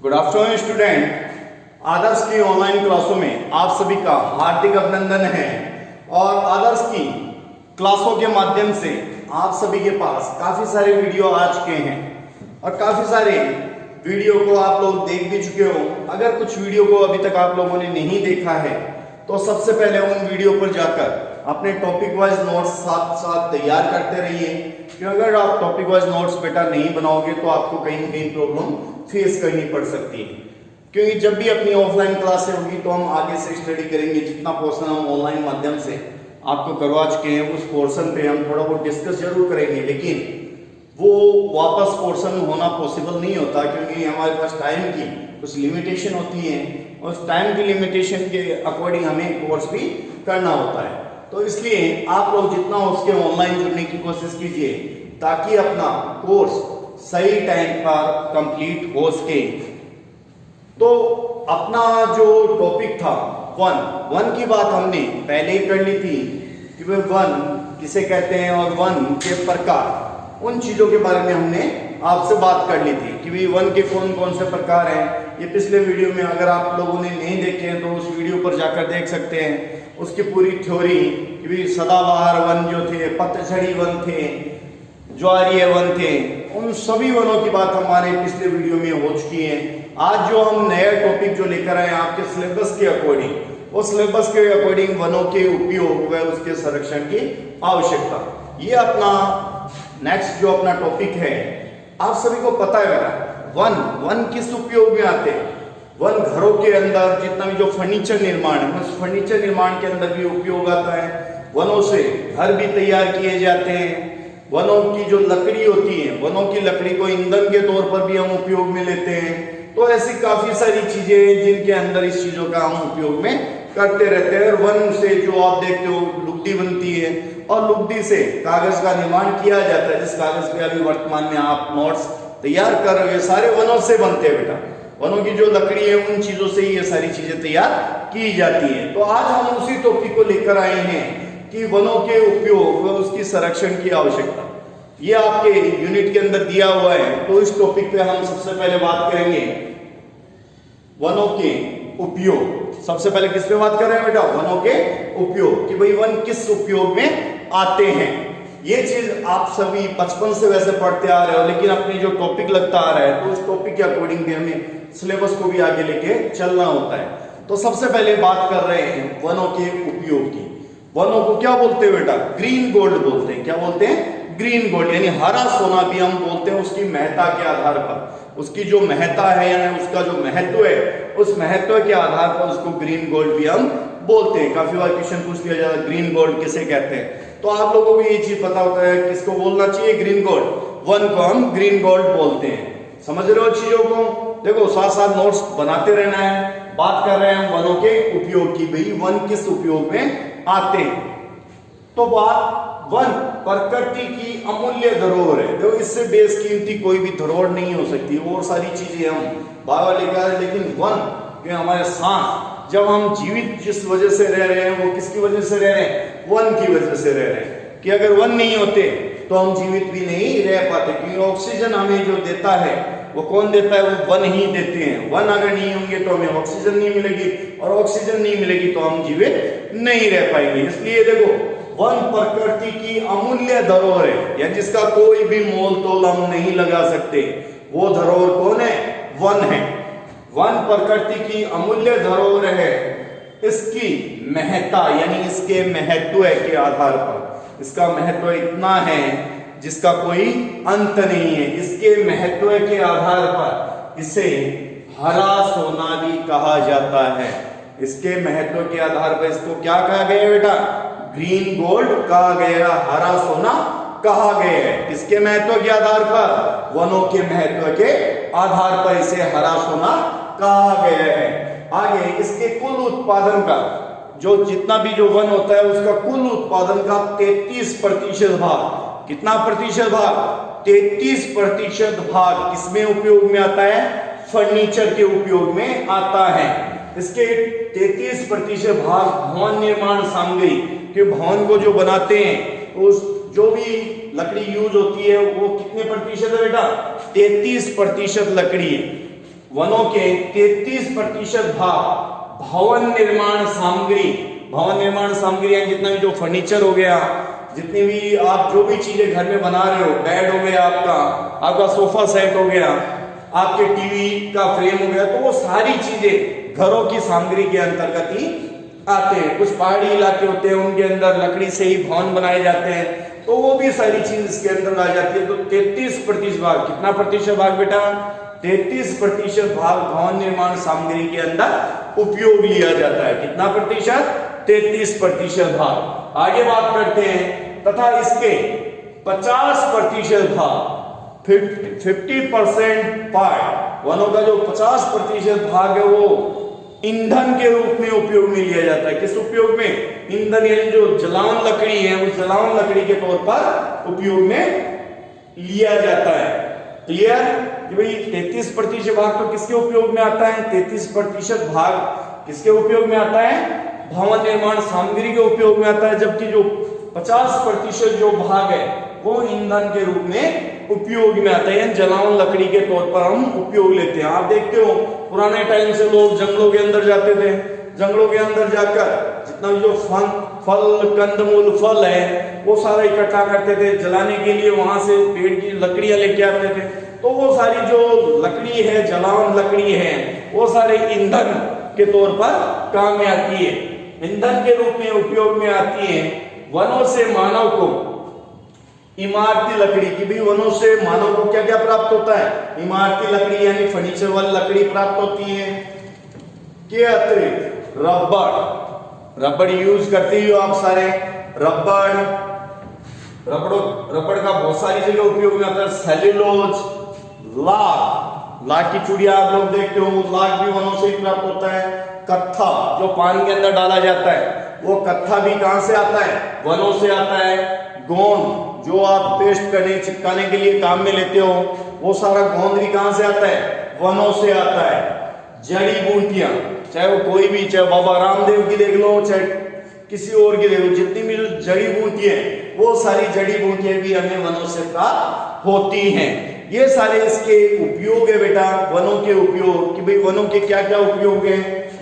Good afternoon student. आदर्श की online क्लासों में आप सभी का हार्दिक अभिनंदन है और आदर्श की क्लासों के माध्यम से आप सभी के पास काफी सारे वीडियो आ चुके हैं और काफी सारे वीडियो को आप लोग देख भी चुके हो। अगर कुछ वीडियो को अभी तक आप लोगों ने नहीं देखा है तो सबसे पहले उन वीडियो पर जाकर अपने टॉपिक वाइज नोट्स साथ साथ तैयार करते रहिए, क्योंकि अगर आप टॉपिक वाइज नोट्स बेटा नहीं बनाओगे तो आपको कहीं ना कहीं प्रॉब्लम फेस करनी पड़ सकती है। क्योंकि जब भी अपनी ऑफलाइन क्लासें होगी तो हम आगे से स्टडी करेंगे। जितना पोर्शन हम ऑनलाइन माध्यम से आपको करवा चुके हैं उस पोर्शन पे हम थोड़ा बहुत डिस्कस जरूर करेंगे, लेकिन वो वापस पोर्शन होना पॉसिबल नहीं होता, क्योंकि हमारे पास टाइम की कुछ लिमिटेशन होती है और उस टाइम की लिमिटेशन के अकॉर्डिंग हमें कोर्स भी करना होता है। तो इसलिए आप लोग जितना हो उसके ऑनलाइन जुड़ने की कोशिश कीजिए ताकि अपना कोर्स सही टाइम पर कंप्लीट हो सके। तो अपना जो टॉपिक था वन की बात हमने पहले ही कर ली थी कि वे वन किसे कहते हैं और वन के प्रकार, उन चीजों के बारे में हमने आपसे बात कर ली थी कि भाई वन के कौन कौन से प्रकार हैं। ये पिछले वीडियो में अगर आप लोगों ने नहीं देखे हैं तो उस वीडियो पर जाकर देख सकते हैं। उसकी पूरी थ्योरी कि भाई सदाबहार वन जो थे, पतझड़ी वन थे, ज्वारीय वन थे, उन सभी वनों की बात हमारे पिछले वीडियो में हो चुकी है। आज जो हम नया टॉपिक जो लेकर आए आपके सिलेबस के अकॉर्डिंग, वो सिलेबस के अकॉर्डिंग वनों के उपयोग व उसके संरक्षण की आवश्यकता, ये अपना नेक्स्ट जो अपना टॉपिक है। आप सभी को पता है बेटा वन किस उपयोग में आते हैं। वन घरों के अंदर जितना भी जो फर्नीचर निर्माण है उस फर्नीचर निर्माण के अंदर भी उपयोग आता है। वनों से घर भी तैयार किए जाते हैं। वनों की जो लकड़ी होती है, वनों की लकड़ी को ईंधन के तौर पर भी हम उपयोग में लेते हैं। तो ऐसी काफी सारी चीजें हैं जिनके अंदर इस चीजों का हम उपयोग में करते रहते हैं। और वन से जो आप देखते हो लुगदी बनती है और लुगदी से कागज का निर्माण किया जाता है। जिस कागज पे अभी वर्तमान में आप नोट्स तैयार कर रहे हो सारे वनों से बनते हैं बेटा। वनों की जो लकड़ी है उन चीजों से ये सारी चीजें तैयार की जाती है। तो आज हम उसी टॉपिक को लेकर आए हैं कि वनों के उपयोग व उसकी संरक्षण की आवश्यकता। ये आपके यूनिट के अंदर दिया हुआ है। तो इस टॉपिक पे हम सबसे पहले बात करेंगे वनों के उपयोग। सबसे पहले किस पे बात कर रहे हैं बेटा? वनों के उपयोग, कि भाई वन किस उपयोग में आते हैं। ये चीज आप सभी बचपन से वैसे पढ़ते आ रहे हो, लेकिन अपनी जो टॉपिक लगता आ रहा है तो उस टॉपिक के अकॉर्डिंग भी हमें सिलेबस को भी आगे लेके चलना होता है। तो सबसे पहले बात कर रहे हैं वनों के उपयोग की। वनों को क्या बोलते हैं बेटा? ग्रीन गोल्ड बोलते हैं। क्या बोलते हैं? ग्रीन गोल्ड, यानी हरा सोना भी हम बोलते हैं उसकी महत्ता के आधार पर। उसकी जो महत्ता है यानी उसका जो महत्व है, उस महत्व के आधार पर उसको ग्रीन गोल्ड भी हम बोलते हैं। काफी बार क्वेश्चन पूछ लिया जाता है ग्रीन गोल्ड किसे कहते हैं। तो आप लोगों को ये चीज पता होता है किसको बोलना चाहिए ग्रीन गोल्ड। वन को हम ग्रीन गोल्ड बोलते हैं। समझ रहे हो चीजों को? देखो साथ साथ नोट्स बनाते रहना है। बात कर रहे हैं वनों के उपयोग की, भाई वन किस उपयोग में आते हैं। तो बात वन प्रकृति की अमूल्य धरोहर है। देखो इससे बेशकीमती कोई भी धरोहर नहीं हो सकती। और सारी चीजें हम बाहर लेकर, लेकिन वन जो हमारे सांस, जब हम जीवित जिस वजह से रह रहे हैं वो किसकी वजह से रह रहे हैं? वन की वजह से रह रहे हैं। कि अगर वन नहीं होते तो हम जीवित भी नहीं रह पाते, क्योंकि ऑक्सीजन हमें जो देता है वो कौन देता है? वो वन ही देते हैं। वन अगर नहीं होंगे तो हमें ऑक्सीजन नहीं मिलेगी और ऑक्सीजन नहीं मिलेगी तो हम जीवित नहीं रह पाएंगे। इसलिए देखो वन प्रकृति की अमूल्य धरोहर है, या जिसका कोई भी मोल तोल हम नहीं लगा सकते। वो धरोहर कौन है? वन है। वन प्रकृति की अमूल्य धरोहर है। इसकी महत्ता यानी इसके महत्व के आधार पर, इसका महत्व इतना है जिसका कोई अंत नहीं है। इसके महत्व के आधार पर इसे हरा सोना भी कहा जाता है। इसके महत्व के आधार पर इसको क्या कहा गया बेटा? ग्रीन गोल्ड कहा गया, हरा सोना कहा गया है। किसके महत्व के आधार पर? वनों के महत्व के आधार पर इसे हरा सोना कहा गया है। आगे इसके कुल उत्पादन का, जो जितना भी जो वन होता है उसका कुल उत्पादन का 33% भाग, कितना प्रतिशत भाग? 33% भाग किसमें उपयोग में आता है? फर्नीचर के उपयोग में आता है। इसके 33% भाग भवन निर्माण सामग्री के, भवन को जो बनाते हैं उस जो भी लकड़ी यूज होती है वो कितने प्रतिशत है बेटा? 33% लकड़ी है। वनों के 33% भाग भवन निर्माण सामग्री, भवन निर्माण सामग्री यानी जितना भी जो फर्नीचर हो गया, जितनी भी आप जो भी चीजें घर में बना रहे हो, बेड हो गया आपका सोफा सेट हो गया, आपके टीवी का फ्रेम हो गया, तो वो सारी चीजें घरों की सामग्री के अंतर्गत ही आते हैं। कुछ पहाड़ी इलाके होते हैं, उनके अंदर लकड़ी से ही भवन बनाए जाते हैं, तो वो भी सारी चीज इसके अंदर आ जाती है। तो 33% भाग, कितना प्रतिशत भाग बेटा? 33% भाग भवन निर्माण सामग्री के अंदर उपयोग लिया जाता है। कितना प्रतिशत? 33% भाग। आगे बात करते हैं, तथा इसके 50% भाग, 50% पार्ट, वनों का जो 50% भाग है वो ईंधन के रूप में उपयोग में लिया जाता है। किस उपयोग में? ईंधन यानी जो जलावन लकड़ी है, उस जलावन लकड़ी के तौर पर उपयोग में लिया जाता है। क्लियर? कि भाई 33% भाग तो किसके उपयोग में आता है? 33% भाग किसके उपयोग में आता है? भवन निर्माण सामग्री के उपयोग में आता है, जबकि जो 50% जो भाग है वो ईंधन के रूप में उपयोग में आता है, जलावन लकड़ी के तौर पर हम उपयोग लेते हैं। आप देखते हो पुराने टाइम से लोग जंगलों के अंदर जाते थे, जंगलों के अंदर जाकर जितना भी जो फल कंदमूल फल है वो सारा इकट्ठा करते थे जलाने के लिए, वहां से पेड़ की लकड़ियां लेके आते थे। तो वो सारी जो लकड़ी है, जलावन लकड़ी है, वो सारे ईंधन के तौर पर काम में आती है, ईंधन के रूप में उपयोग में आती है। वनों से मानव को इमारती लकड़ी की भी, वनों से मानव को क्या क्या प्राप्त होता है? इमारती लकड़ी यानी फर्नीचर वाली लकड़ी प्राप्त होती है। के अतिरिक्त रबड़ यूज करते हो आप सारे। रबड़ का बहुत सारी जगह उपयोग में आता है। सेल्यूलोज, लाख की चूड़ियां आप लोग देखते हो, लाख भी वनों से ही प्राप्त होता है। कत्था जो पान के अंदर डाला जाता है, वो कत्था भी कहां से आता है? वनों से आता है। गोंद जो आप पेस्ट करने चिपकाने के लिए काम में लेते हो, वो सारा गोंद भी कहां से आता है? वनों से आता है। जड़ी बूटियां, चाहे वो कोई भी, चाहे बाबा रामदेव की देख लो, चाहे किसी और की देख लो, जितनी भी जड़ी बूटियां वो सारी जड़ी बूटियां भी हमें वनों से प्राप्त होती हैं। ये सारे इसके उपयोग है बेटा, वनों के उपयोग, कि भाई वनों के क्या क्या उपयोग है।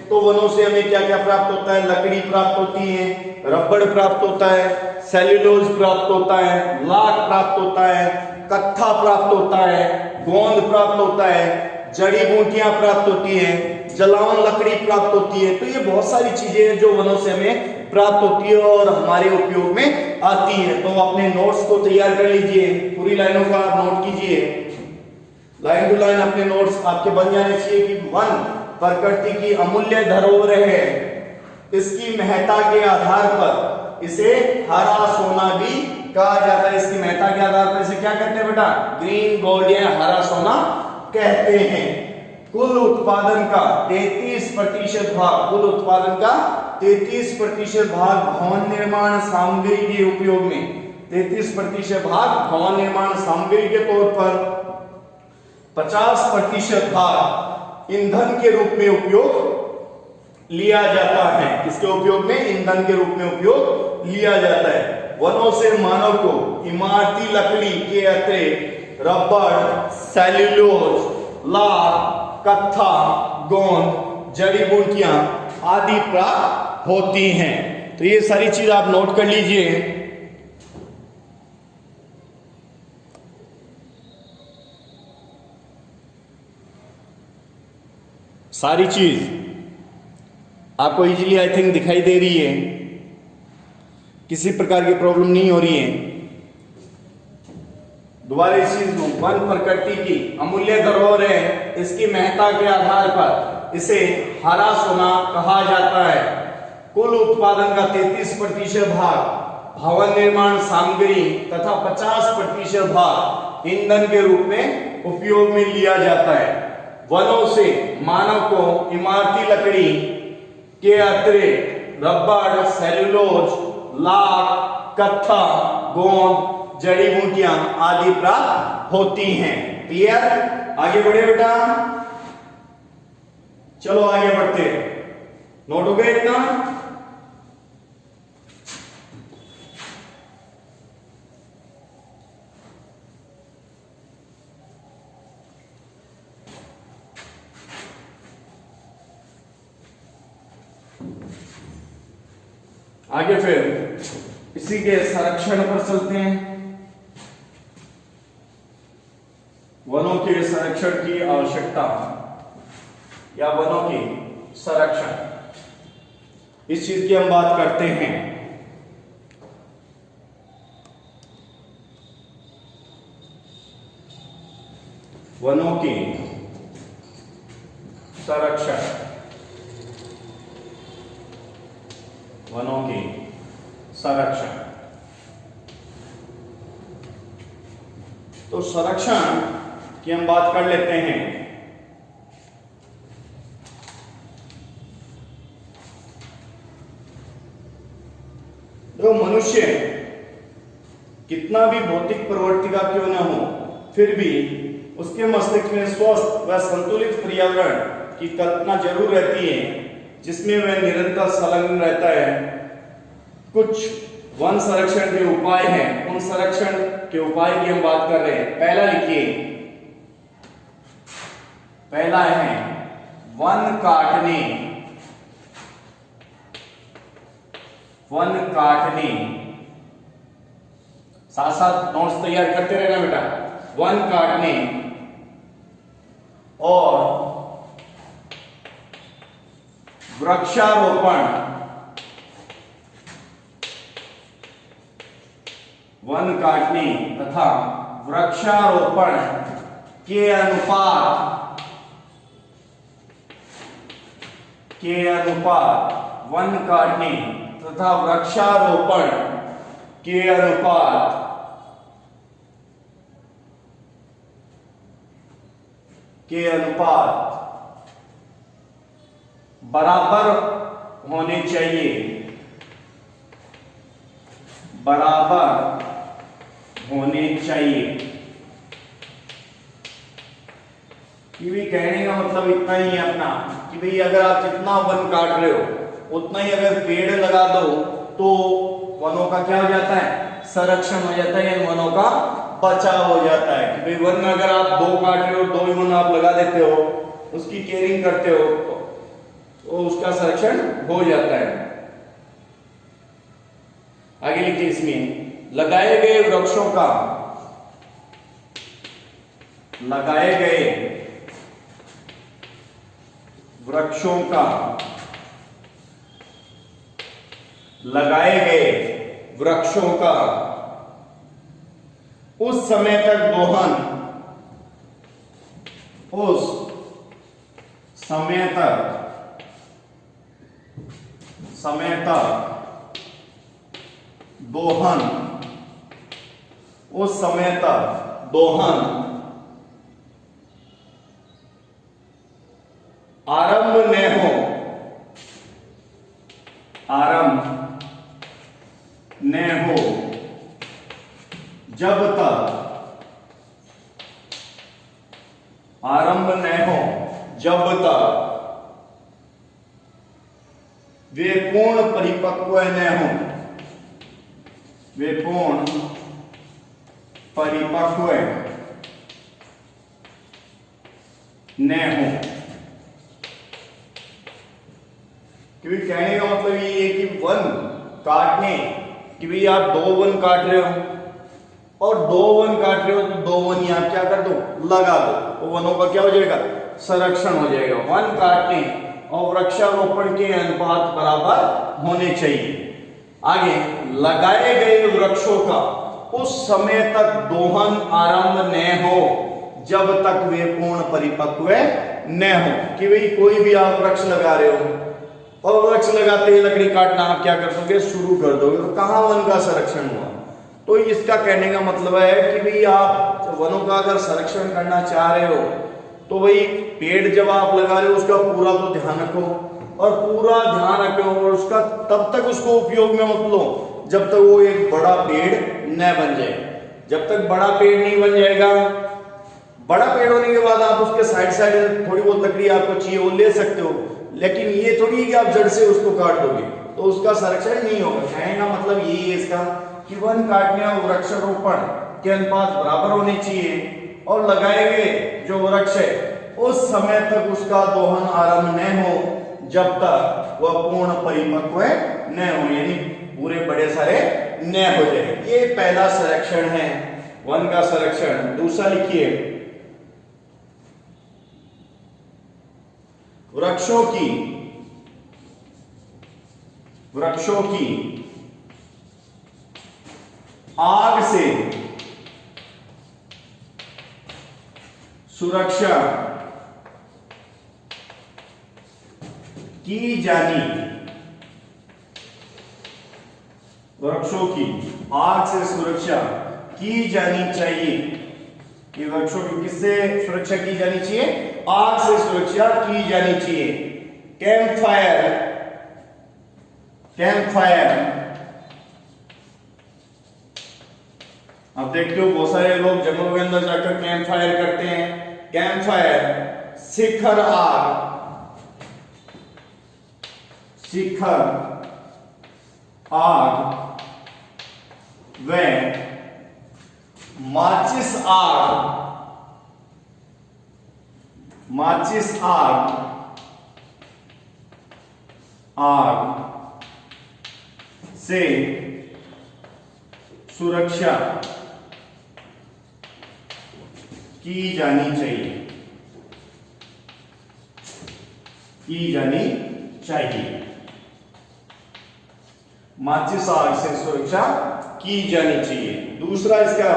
तो वनों से हमें क्या क्या प्राप्त होता है? लकड़ी प्राप्त होती है, रबड़ प्राप्त होता है, सेल्यूलोज प्राप्त होता है, लाख प्राप्त होता है, कत्था प्राप्त होता है, गोंद प्राप्त होता है, जड़ी बूटियां प्राप्त होती है, जलावन लकड़ी प्राप्त होती है। तो ये बहुत सारी चीजें हैं जो वनों से हमें प्राप्त होती है और हमारे उपयोग में आती है। तो अपने नोट्स को तैयार कर लीजिए, पूरी लाइनों का आप नोट कीजिए, लाइन टू लाइन अपने नोट्स आपके बन जाने चाहिए। कि वन प्रकृति की अमूल्य धरोहर है, इसकी महत्ता के आधार पर इसे हरा सोना भी कहा जाता है। इसकी महत्ता के आधार पर इसे क्या कहते हैं बेटा? ग्रीन गोल्ड या हरा सोना कहते हैं। कुल उत्पादन का 33% भाग, कुल उत्पादन का 33% भाग भवन निर्माण सामग्री के उपयोग में, 33% भाग भवन निर्माण सामग्री के तौर पर, 50% भाग ईंधन के रूप में उपयोग लिया जाता है। किसके उपयोग में? ईंधन के रूप में उपयोग लिया जाता है। वनों से मानव को इमारती लकड़ी के अतिरिक्त रबड़, सेल्यूलोज, लाख, कत्था, गोंद, जड़ी बूटियां आदि प्राप्त होती हैं। तो ये सारी चीज आप नोट कर लीजिए। सारी चीज आपको इजीली आई थिंक दिखाई दे रही है, किसी प्रकार की प्रॉब्लम नहीं हो रही है। दोबारा इस चीज को, वन प्रकृति की अमूल्य धरोहर है, इसकी महत्ता के आधार पर इसे हरा सोना कहा जाता है। कुल उत्पादन का 33% भाग भवन निर्माण सामग्री तथा 50% भाग ईंधन के रूप में उपयोग में लिया जाता है। वनों से मानव को इमारती लकड़ी के अतिरिक्त रबड़, सेल्यूलोज, लाख, कत्था, गोंद, जड़ी बूटियां आदि प्राप्त होती हैं। क्लियर? आगे बढ़े बेटा, चलो आगे बढ़ते हैं। नोट हो गया इतना? आगे फिर इसी के संरक्षण पर चलते हैं। वनों के संरक्षण की आवश्यकता या वनों के संरक्षण, इस चीज की हम बात करते हैं। वनों के संरक्षण, वनों के संरक्षण। तो संरक्षण की हम बात कर लेते हैं। तो मनुष्य कितना भी भौतिक प्रवृत्ति का क्यों न हो, फिर भी उसके मस्तिष्क में स्वस्थ व संतुलित पर्यावरण की कल्पना जरूर रहती है, जिसमें वह निरंतर संलग्न रहता है। कुछ वन संरक्षण के उपाय हैं, उन संरक्षण के उपाय की हम बात कर रहे हैं। पहला लिखिए, पहला है वन काटने, वन काटने। साथ साथ नोट्स तैयार करते रहना बेटा। वन काटने और वृक्षारोपण, वन काटने तथा वृक्षारोपण के अनुपात वन काटने तथा वृक्षारोपण के अनुपात बराबर होने चाहिए, बराबर होने चाहिए। कि भी कहने का मतलब इतना ही है अपना कि भाई अगर आप जितना वन काट रहे हो उतना ही अगर पेड़ लगा दो तो वनों का क्या हो जाता है, संरक्षण हो जाता है, इन वनों का बचाव हो जाता है। कि भाई वन अगर आप 2 काट रहे हो, 2 ही वन आप लगा देते हो, उसकी केयरिंग करते हो तो उसका संरक्षण हो जाता है। आगे लिखिए, इसमें लगाए गए वृक्षों का, लगाए गए वृक्षों का, लगाए गए वृक्षों का उस समय तक दोहन, उस समय तक दोहन, उस समय तक दोहन आरंभ न हो, आरंभ न हो जब तक, आरंभ न हो जब तक वे पूर्ण परिपक्व न हो, वे पूर्ण परिपक्व न हो। क्योंकि कहने का मतलब ये है कि वन काटने, कि भाई आप 2 वन काट रहे हो और 2 वन काट रहे हो तो 2 वन यहां क्या कर दो, लगा दो, तो वनों का क्या हो जाएगा, संरक्षण हो जाएगा। वन काटने और वृक्षारोपण के अनुपात बराबर होने चाहिए। आगे, लगाए गए वृक्षों का उस समय तक दोहन आरंभ न हो जब तक वे पूर्ण परिपक्व न हो। कि भाई कोई भी आप वृक्ष लगा रहे हो और वृक्ष लगाते ही लकड़ी काटना आप क्या कर दोगे, शुरू कर दोगे, तो कहां वन का संरक्षण हुआ। तो इसका कहने का मतलब है कि भाई आप वनों का अगर संरक्षण करना चाह रहे हो तो भाई पेड़ जब आप लगा रहे हो उसका पूरा तो ध्यान रखो, और पूरा ध्यान रखो और उसका तब तक उसको उपयोग में मत लो जब तक वो एक बड़ा पेड़ न बन जाए। जब तक बड़ा पेड़ नहीं बन जाएगा, बड़ा पेड़ होने के बाद आप उसके साइड साइड थोड़ी बहुत लकड़ी आपको चाहिए वो ले सकते हो, लेकिन ये थोड़ी है कि आप जड़ से उसको काट दोगे तो उसका संरक्षण नहीं होगा। कहने का मतलब यही है इसका कि वन काटने और वृक्षारोपण के अनुपात बराबर होने चाहिए, और लगाए गए जो वृक्ष है उस समय तक उसका दोहन आरंभ न हो जब तक वह पूर्ण परिपक्व न हो, यानी पूरे बड़े सारे न हो जाए। ये पहला संरक्षण है, वन का संरक्षण। दूसरा लिखिए, वृक्षों की आग से सुरक्षा की जानी, वृक्षों की आग से सुरक्षा की जानी चाहिए। ये वृक्षों की किससे सुरक्षा की जानी चाहिए? आग से सुरक्षा की जानी चाहिए। Camp fire. अब देखते हो बहुत सारे लोग जंगलों के अंदर जाकर कैंप फायर करते हैं। कैंप फायर शिखर आग व माचिस आग से सुरक्षा की जानी चाहिए। माचिस आग से सुरक्षा की जानी चाहिए। दूसरा इसका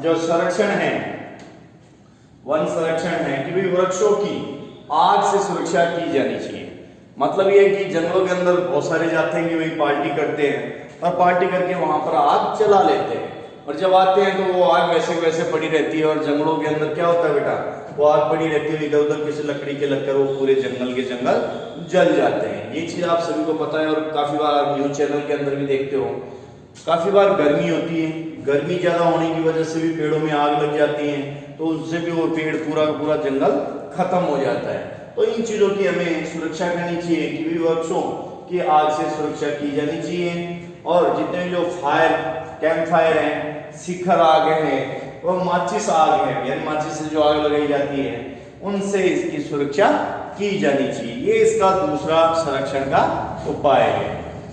जो संरक्षण है, वन संरक्षण है कि भाई वृक्षों की आग से सुरक्षा की जानी चाहिए। मतलब ये है कि जंगलों के अंदर बहुत सारे जाते हैं कि भाई पार्टी करते हैं और पार्टी करके वहां पर आग चला लेते हैं, और जब आते हैं तो वो आग वैसे वैसे पड़ी रहती है। और जंगलों के अंदर क्या होता है बेटा, वो आग पड़ी रहती है, इधर उधर किसी लकड़ी के लगकर वो पूरे जंगल के जंगल जल जाते हैं। ये चीज आप सभी को पता है, और काफी बार आप न्यूज चैनल के अंदर भी देखते हो। काफी बार गर्मी होती है, गर्मी ज्यादा होने की वजह से भी पेड़ों में आग लग जाती है, तो उससे भी वो पेड़ पूरा जंगल खत्म हो जाता है। तो इन चीजों की हमें सुरक्षा करनी चाहिए कि भी वृक्षों की आग से सुरक्षा की जानी चाहिए। और जितने जो कैंप फायर है, शिखर आग है, और माचिस आग है, यानी माचिस से जो आग लगाई जाती है, उनसे इसकी सुरक्षा की जानी चाहिए। ये इसका दूसरा संरक्षण का उपाय है।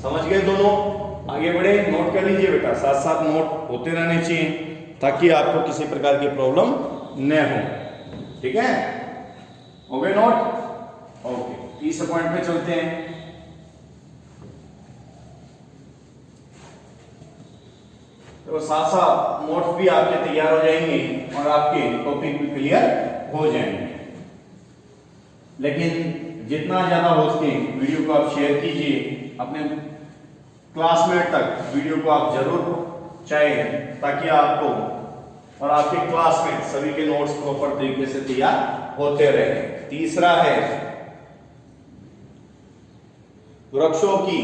समझ गए दोनों? आगे बढ़े, नोट कर लीजिए बेटा, साथ साथ नोट होते रहने चाहिए ताकि आपको किसी प्रकार की प्रॉब्लम न हो। ठीक है, हो गए नोट? ओके, तीसरे पॉइंट पे चलते हैं। तो साथ साथ नोट्स भी आपके तैयार हो जाएंगे और आपके टॉपिक भी क्लियर हो जाएंगे। लेकिन जितना ज्यादा हो सके वीडियो को आप शेयर कीजिए अपने क्लासमेट तक। वीडियो को आप जरूर पहुंचाएं ताकि आपको और आपके क्लास में सभी के नोट्स प्रॉपर तरीके से तैयार होते रहे। तीसरा है वृक्षों की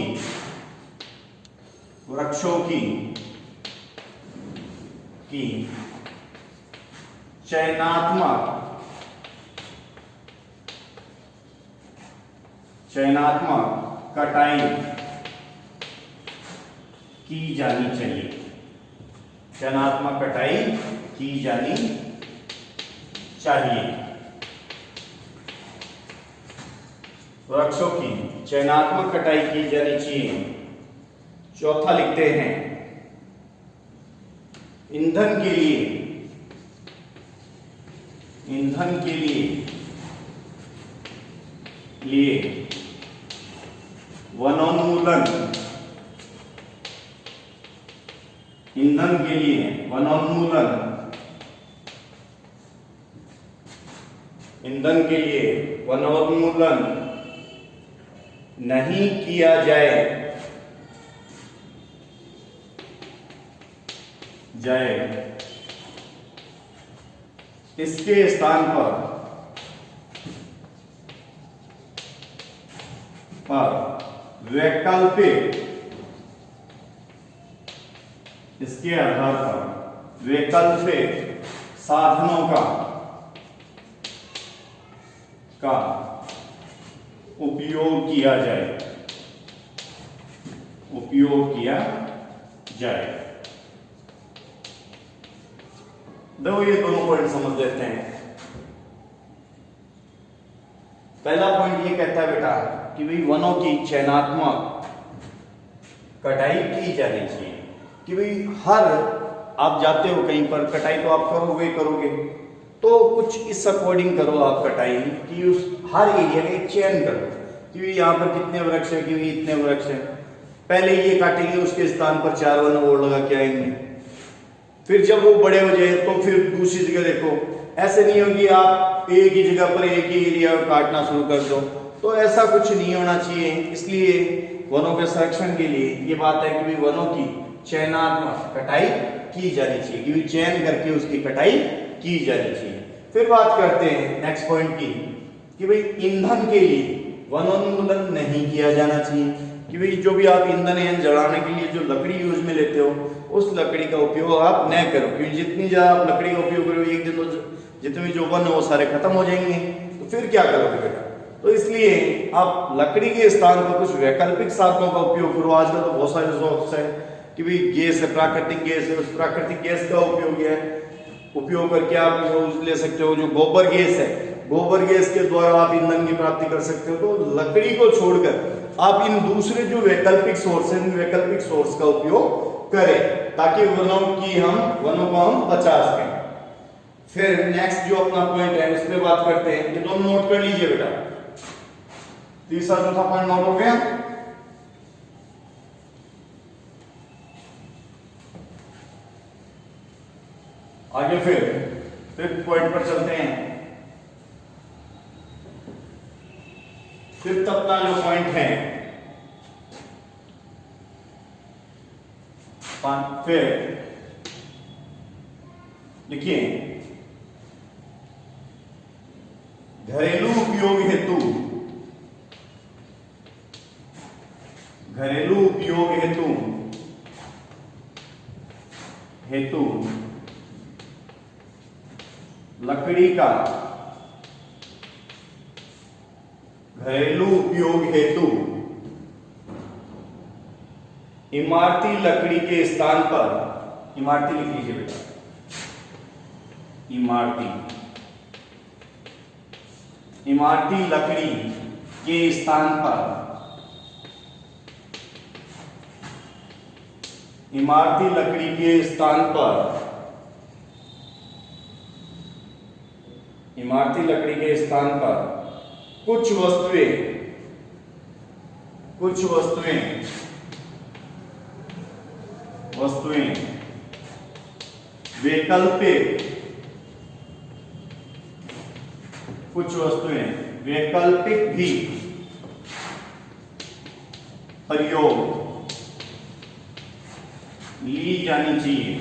चयनात्मक कटाई की जानी चाहिए। चयनात्मक कटाई की जानी चाहिए। वृक्षों की चयनात्मक कटाई की जानी चाहिए। चौथा लिखते हैं, ईंधन के लिए वनोन्मूलन, ईंधन के लिए वनोन्मूलन नहीं किया जाए, इसके स्थान पर वैकल्पिक, इसके आधार पर वैकल्पिक साधनों का उपयोग किया जाए। देखो ये दोनों पॉइंट समझ लेते हैं। पहला पॉइंट ये कहता है बेटा कि भाई वनों की चयनात्मक कटाई की जानी चाहिए। कि भाई हर आप जाते हो कहीं पर, कटाई तो आप करोगे करोगे, तो कुछ इस अकॉर्डिंग करो आप कटाई कि उस हर एरिया का एक चयन करो कि यहाँ पर कितने वृक्ष है, कि इतने वृक्ष है, पहले ये काटेंगे, उसके स्थान पर 4 वन और लगा के आएंगे, फिर जब वो बड़े हो जाए तो फिर दूसरी जगह देखो। ऐसे नहीं होगी आप एक ही जगह पर एक ही एरिया काटना शुरू कर दो, तो ऐसा कुछ नहीं होना चाहिए। इसलिए वनों के संरक्षण के लिए ये बात है कि भाई वनों की चयनात्मक कटाई की जानी चाहिए, कि चयन करके उसकी कटाई की जानी चाहिए। फिर बात करते हैं नेक्स्ट पॉइंट की कि भाई ईंधन के लिए वनोन्मूलन नहीं किया जाना चाहिए। कि भाई जो भी आप ईंधन है जलाने के लिए जो लकड़ी यूज में लेते हो, उस लकड़ी का उपयोग आप न करो, क्योंकि जितनी ज्यादा आप लकड़ी का उपयोग करोगे एक दिन तो जितने भी जो वन है वो सारे खत्म हो जाएंगे, तो फिर क्या करोगे बेटा। तो इसलिए आप लकड़ी के स्थान पर कुछ वैकल्पिक साधनों का उपयोग करो। आजकल तो बहुत सारे सोर्स है कि भाई गैस है, प्राकृतिक गैस है, उस प्राकृतिक गैस का उपयोग करके आप यूज ले सकते हो। जो गोबर गैस है, गोबर गैस के द्वारा आप ईंधन की प्राप्ति कर सकते हो। तो लकड़ी को छोड़कर आप इन दूसरे जो वैकल्पिक सोर्स है, इन वैकल्पिक सोर्स का उपयोग करें ताकि वनों को हम बचा सकें। फिर नेक्स्ट जो अपना पॉइंट है उस पर बात करते हैं, ये दोनों नोट कर लीजिए बेटा। तीसरा चौथा पॉइंट नोट हो गया। आगे फिर फिफ्थ पॉइंट पर चलते हैं। फिफ्थ अपना जो पॉइंट है, फिर लिखिए घरेलू उपयोग हेतु, घरेलू उपयोग हेतु लकड़ी का, घरेलू उपयोग हेतु इमारती लकड़ी के स्थान पर, इमारती लिख लीजिए बेटा, इमारती लकड़ी के स्थान पर, इमारती लकड़ी के स्थान पर, इमारती लकड़ी के स्थान पर कुछ वस्तुएं वैकल्पिक भी प्रयोग ली जानी चाहिए।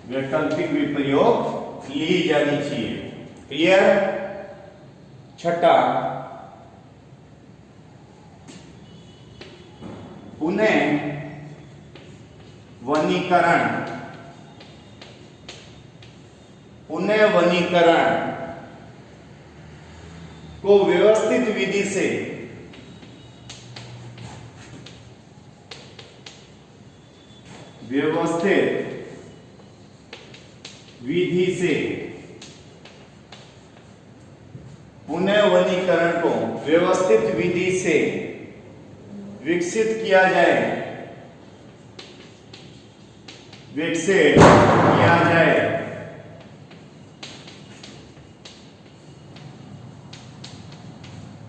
वैकल्पिक भी प्रयोग ली जानी चाहिए। क्लियर। छठा, पुनः वनीकरण को व्यवस्थित विधि से पुनः वनीकरण को व्यवस्थित विधि से विकसित किया जाए,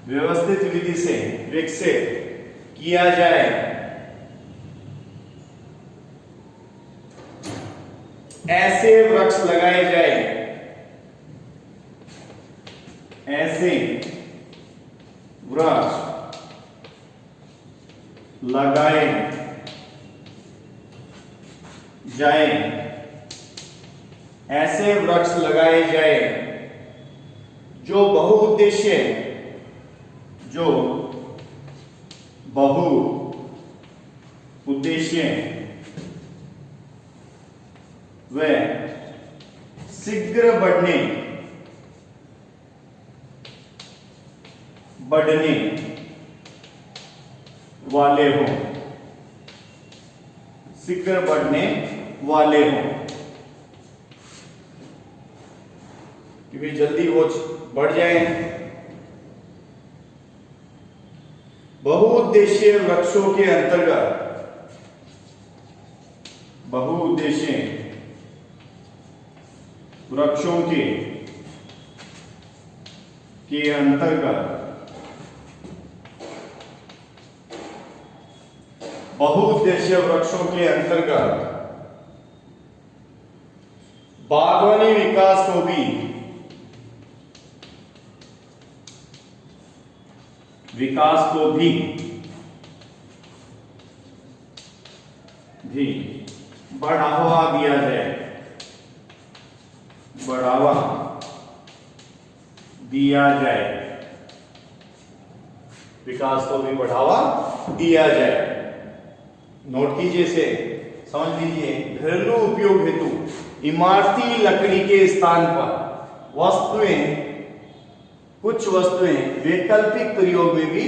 व्यवस्थित विधि से विकसित किया जाए। ऐसे वृक्ष लगाए जाए, ऐसे वृक्ष लगाए जाए, ऐसे वृक्ष लगाए जाए जो बहुउद्देश्य व शीघ्र बढ़ने वाले हों, शीघ्र बढ़ने वाले हों। कि भाई जल्दी वो बढ़ जाए। बहुउद्देशीय वृक्षों के अंतर्गत, बहुउद्देशीय वृक्षों के अंतर्गत, बहुउद्देशीय वृक्षों के अंतर्गत बागवानी विकास को भी बढ़ावा दिया जाए, बढ़ावा दिया जाए, विकास को भी बढ़ावा दिया जाए। नोट कीजिए इसे, समझ लीजिए। घरेलू उपयोग हेतु इमारती लकड़ी के स्थान पर कुछ वस्तुएं वैकल्पिक प्रयोग में भी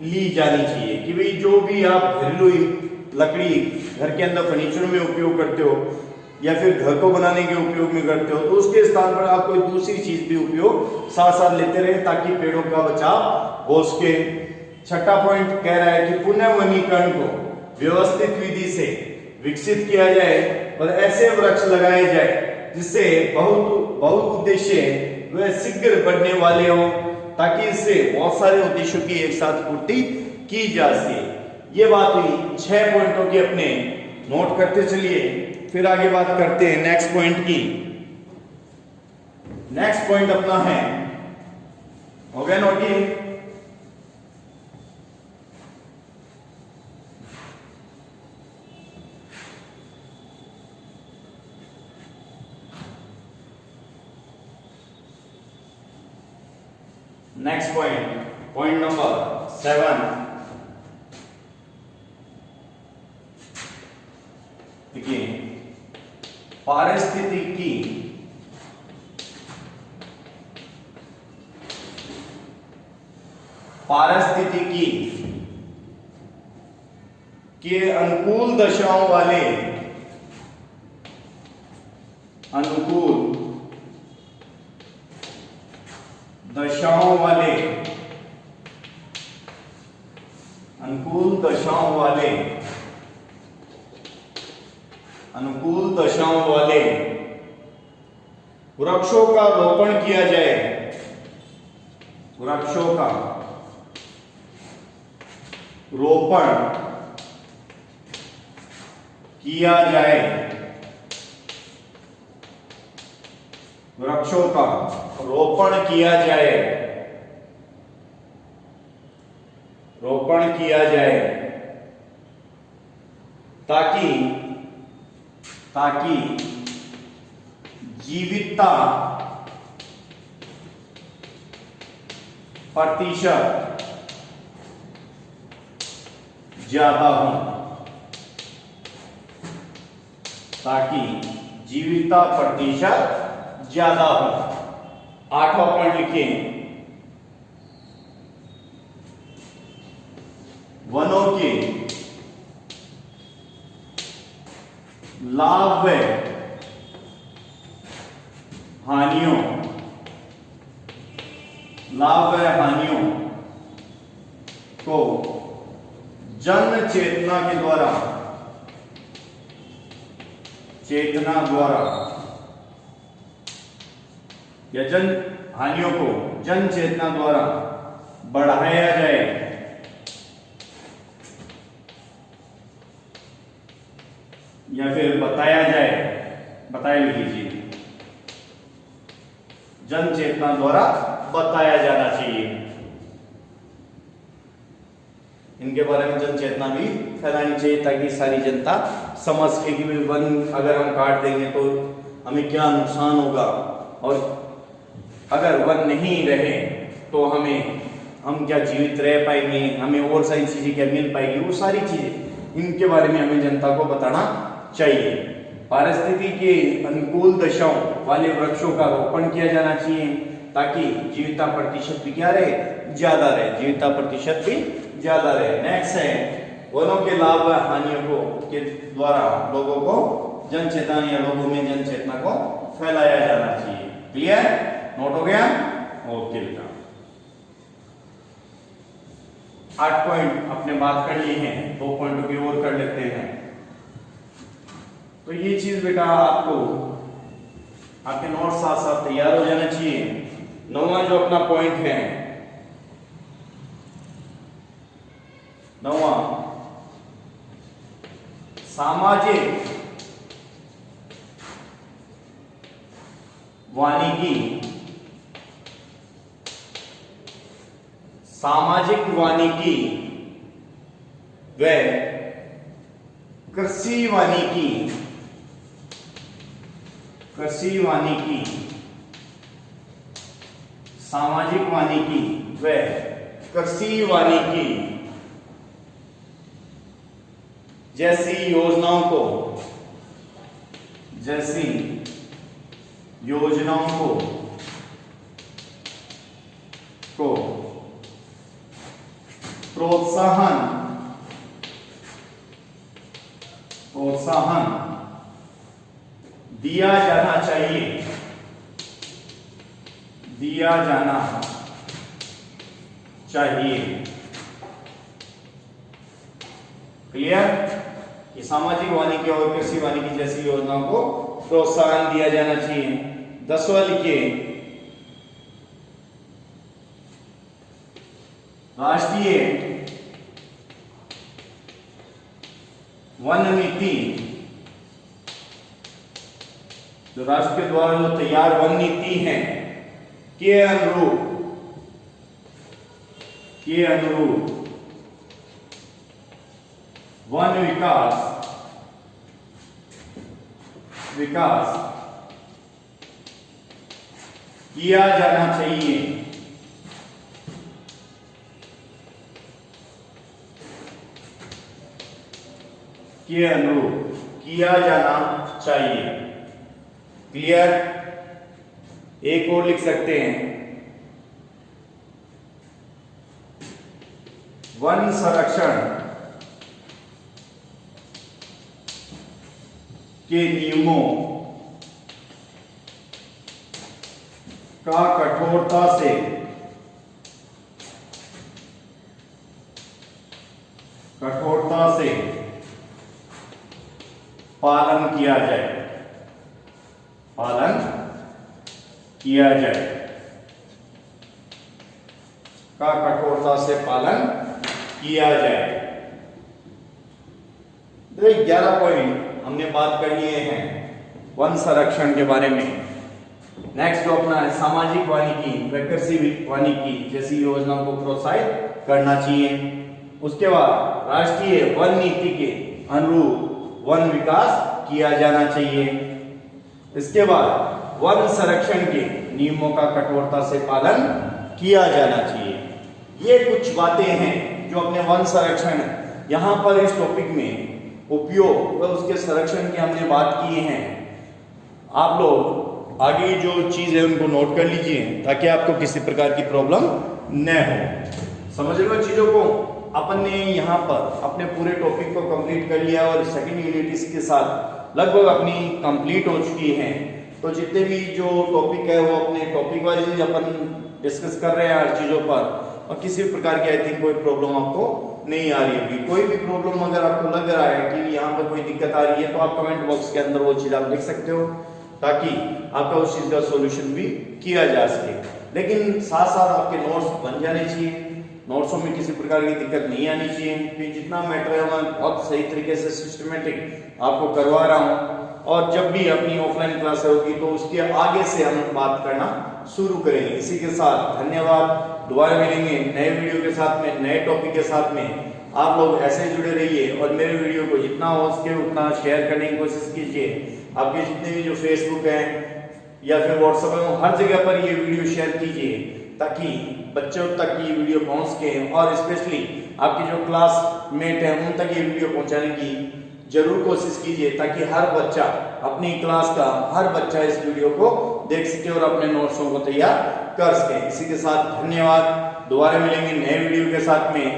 ली जानी चाहिए। कि भाई जो भी आप घरेलू लकड़ी घर के अंदर फर्नीचर में उपयोग करते हो या फिर घर को बनाने के उपयोग में करते हो, तो उसके स्थान पर आप कोई दूसरी चीज भी उपयोग साथ साथ लेते रहे ताकि पेड़ों का बचाव हो सके। छठा पॉइंट कह रहा है कि पुनः वनीकरण को व्यवस्थित विधि से विकसित किया जाए और ऐसे वृक्ष लगाए जाए जिससे बहुत उद्देश्य वे शीघ्र बढ़ने वाले हों, ताकि इससे बहुत सारे उद्देश्यों की एक साथ पूर्ति की जा सके। ये बात हुई 6 पॉइंटों की, अपने नोट करते चलिए। फिर आगे बात करते हैं नेक्स्ट पॉइंट की। नेक्स्ट पॉइंट अपना है, हो गया नोट ये, नेक्स्ट पॉइंट नंबर 7। देखिए, पारिस्थितिकी के अनुकूल दशाओं वाले वृक्षों का रोपण किया जाए, वृक्षों का रोपण किया जाए, वृक्षों का रोपण किया जाए, रोपण किया जाए ताकि जीवितता प्रतिशत ज्यादा हो, ताकि जीवितता प्रतिशत ज्यादा हो। 8वां पॉइंट लिखिए, वनों के लाभ व हानियों को जन चेतना के द्वारा या जन हानियों को जन चेतना द्वारा बढ़ाया जाए, या फिर बताया जाए, बताया लीजिए, जन चेतना द्वारा बताया जाना चाहिए। इनके बारे में जन चेतना भी फैलानी चाहिए ताकि सारी जनता समझ सके कि वन अगर हम काट देंगे तो हमें क्या नुकसान होगा, और अगर वन नहीं रहे तो हम क्या जीवित रह पाएंगे, हमें और सारी चीजें क्या मिल पाएगी, वो सारी चीजें इनके बारे में हमें जनता को बताना चाहिए। पारिस्थितिकी के अनुकूल दशाओं वाले वृक्षों का रोपण किया जाना चाहिए ताकि जीवितता प्रतिशत भी क्या रहे, ज्यादा रहे, जीवितता प्रतिशत भी ज्यादा रहे। नेक्स्ट है, वनों के लाभ व हानियों को के द्वारा लोगों को जन चेतना या लोगों में जन चेतना को फैलाया जाना चाहिए। क्लियर? नोट हो गया? ओके बेटा, 8 पॉइंट अपने बात कर लिए हैं, 2 पॉइंटों की और कर लेते हैं। तो ये चीज बेटा आपको आपके नोट साथ साथ तैयार हो जाना चाहिए। 9वां जो अपना पॉइंट है, 9वां सामाजिक वानिकी, सामाजिक वानिकी व कृषि वानिकी, कृषि वानिकी, सामाजिक वानिकी व कृषि वानिकी जैसी योजनाओं को, जैसी योजनाओं को प्रोत्साहन दिया जाना चाहिए, दिया जाना चाहिए। क्लियर? कि सामाजिक वानिकी और कृषि वानिकी जैसी योजनाओं को प्रोत्साहन दिया जाना चाहिए। 10वां लिखिए, राष्ट्रीय वन नीति, जो राष्ट्र के द्वारा जो तैयार वन नीति है के अनुरूप वन विकास किया जाना चाहिए। के अनुरूप किया जाना चाहिए। क्लियर? एक और लिख सकते हैं, वन संरक्षण के नियमों का कठोरता से पालन किया जाए, पालन किया जाए, का कठोरता से पालन किया जाए। तो 11 पॉइंट हमने बात कर लिए हैं वन संरक्षण के बारे में। नेक्स्ट जो अपना है सामाजिक वानिकी व कृषि वानिकी जैसी योजनाओं को प्रोत्साहित करना चाहिए। उसके बाद राष्ट्रीय वन नीति के अनुरूप वन विकास किया जाना चाहिए। इसके बाद वन संरक्षण के नियमों का कठोरता से पालन किया जाना चाहिए। ये कुछ बातें हैं जो अपने वन संरक्षण यहाँ पर इस टॉपिक में उपयोग व उसके संरक्षण की हमने बात की है। आप लोग आगे जो चीज है उनको नोट कर लीजिए ताकि आपको किसी प्रकार की प्रॉब्लम न हो। समझ रहे हो चीजों को? अपन ने यहाँ पर अपने पूरे टॉपिक को कंप्लीट कर लिया और सेकंड यूनिट इसके साथ लगभग अपनी कंप्लीट हो चुकी है। तो जितने भी जो टॉपिक है वो अपने टॉपिक वाइज अपन डिस्कस कर रहे हैं हर चीजों पर, और किसी प्रकार की आई थिंक कोई प्रॉब्लम आपको नहीं आ रही होगी। कोई भी प्रॉब्लम अगर आपको लग रहा है कि यहाँ पर कोई दिक्कत आ रही है तो आप कमेंट बॉक्स के अंदर वो चीज आप लिख सकते हो ताकि आपका उस चीज का सॉल्यूशन भी किया जा सके। लेकिन साथ साथ आपके नोट्स बन जाने चाहिए, नोट्सों में किसी प्रकार की दिक्कत नहीं आनी चाहिए, क्योंकि जितना मैटर है मैं बहुत सही तरीके से सिस्टमेटिक आपको करवा रहा हूँ। और जब भी अपनी ऑफलाइन क्लास होगी तो उसके आगे से हम बात करना शुरू करेंगे। इसी के साथ धन्यवाद, दोबारा मिलेंगे नए वीडियो के साथ में, नए टॉपिक के साथ में। आप लोग ऐसे जुड़े रहिए और मेरे वीडियो को जितना हो सके उतना शेयर करने की कोशिश कीजिए। आपके जितने भी जो फेसबुक है या फिर व्हाट्सएप है हर जगह पर ये वीडियो शेयर कीजिए ताकि बच्चों तक ये वीडियो पहुंच सके, और स्पेशली आपकी जो क्लासमेट है उन तक ये वीडियो पहुंचाने की जरूर कोशिश कीजिए ताकि हर बच्चा अपनी क्लास का हर बच्चा इस वीडियो को देख सके और अपने नोट्सों को तैयार कर सके। इसी के साथ धन्यवाद, दोबारा मिलेंगे नए वीडियो के साथ में।